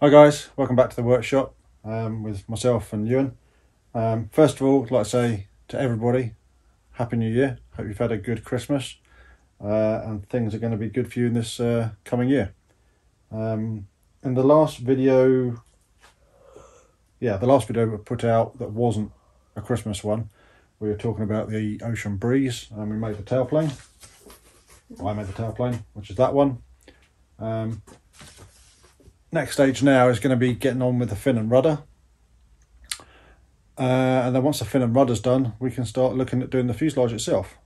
Hi guys, welcome back to the workshop with myself and Ewan. First of all, I'd like to say to everybody, Happy New Year. Hope you've had a good Christmas and things are going to be good for you in this coming year. In the last video, we put out that wasn't a Christmas one. We were talking about the ocean breeze and we made the tailplane. I made the tailplane, which is that one. Next stage now is going to be getting on with the fin and rudder. And then once the fin and rudder's done, we can start looking at doing the fuselage itself.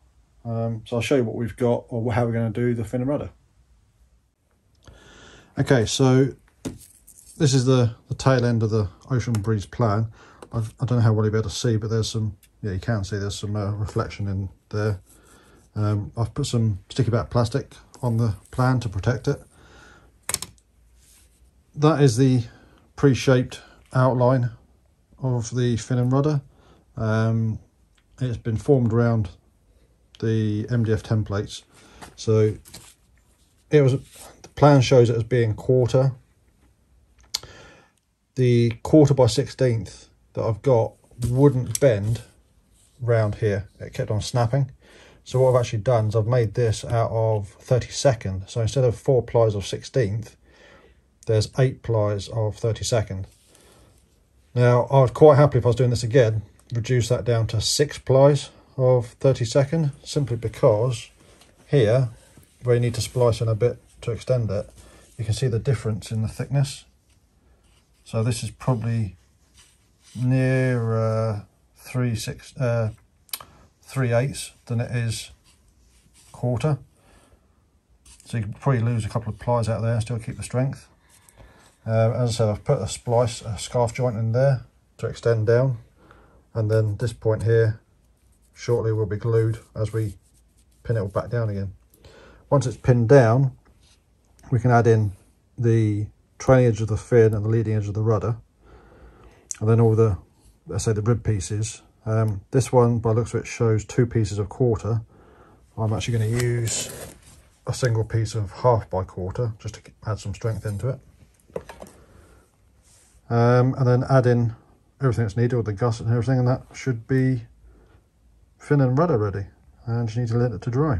So I'll show you what we've got or how we're going to do the fin and rudder. Okay, so this is the tail end of the ocean breeze plan. I don't know how well you'll be able to see, but there's some, you can see there's some reflection in there. I've put some sticky back plastic on the plan to protect it. That is the pre-shaped outline of the fin and rudder. It's been formed around the MDF templates. So the plan shows it as being quarter. The 1/4 by 1/16 that I've got wouldn't bend round here. It kept on snapping. So what I've actually done is I've made this out of 32nd. So instead of 4 plies of 1/16, there's 8 plies of 32nd. Now, I would quite happily, if I was doing this again, reduce that down to 6 plies of 32nd, simply because here, where you need to splice in a bit to extend it, you can see the difference in the thickness. So this is probably near 3/8 than it is 1/4. So you can probably lose a couple of plies out there and still keep the strength. As I said, I've put a scarf joint in there to extend down, and then this point here shortly will be glued as we pin it all back down again. Once it's pinned down, we can add in the trailing edge of the fin and the leading edge of the rudder, and then all the, let's say, the rib pieces. This one, by the looks of it, shows 2 pieces of 1/4. I'm actually going to use a single piece of 1/2 by 1/4 just to add some strength into it. And then add in everything that's needed with the gusset and everything, and that should be fin and rudder ready. And you need to let it to dry.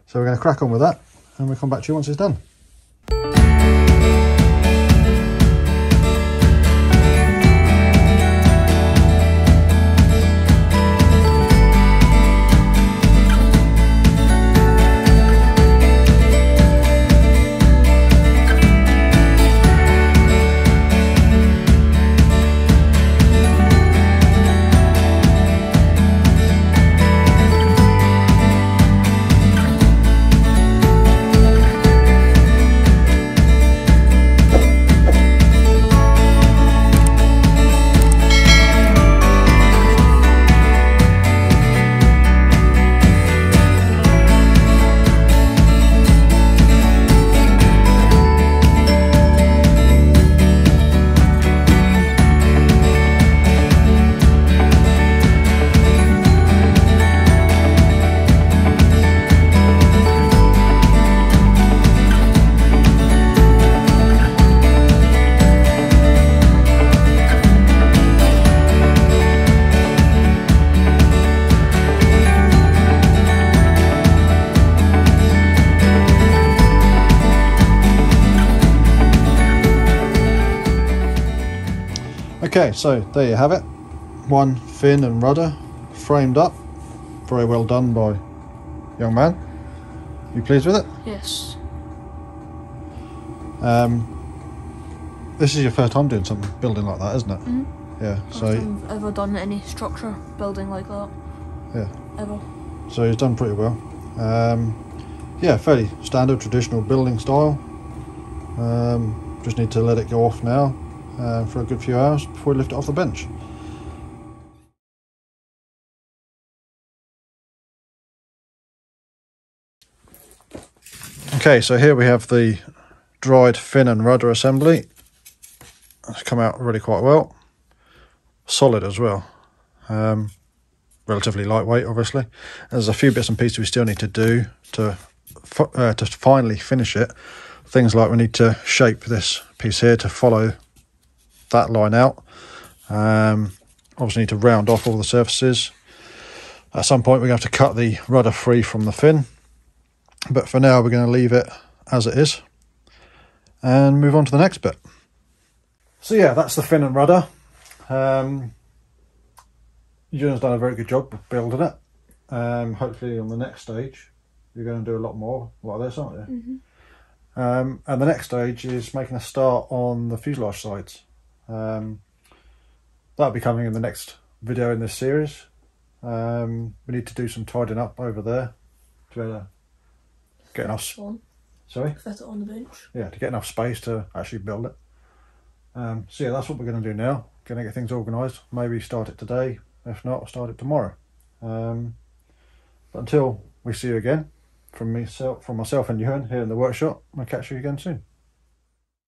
So we're going to crack on with that, and we'll come back to you once it's done. Okay, so there you have it. One fin and rudder framed up. Very well done by young man. You pleased with it? Yes. This is your first time doing something building like that, isn't it? Mm-hmm. Yeah. First time I've ever done any structure building like that. Yeah. Ever. So he's done pretty well. Yeah, fairly standard traditional building style. Just need to let it go off now for a good few hours before we lift it off the bench. Okay, so here we have the dried fin and rudder assembly. It's come out really quite well. Solid as well. Relatively lightweight, obviously. There's a few bits and pieces we still need to do to finally finish it. things like we need to shape this piece here to follow that line out. Obviously need to round off all the surfaces. At some point we're going to have to cut the rudder free from the fin, but for now we're going to leave it as it is and move on to the next bit. So yeah, that's the fin and rudder. Ewan's done a very good job of building it. Hopefully on the next stage you're going to do a lot more like this, aren't you? And the next stage is making a start on the fuselage sides. That'll be coming in the next video in this series. We need to do some tidying up over there to be able to get enough. Sorry? Fit it on the bench. Yeah, to get enough space to actually build it. So yeah, that's what we're going to do now. Going to get things organised. Maybe start it today. If not, I'll start it tomorrow. But until we see you again, from myself and Ewan here in the workshop, I'll catch you again soon.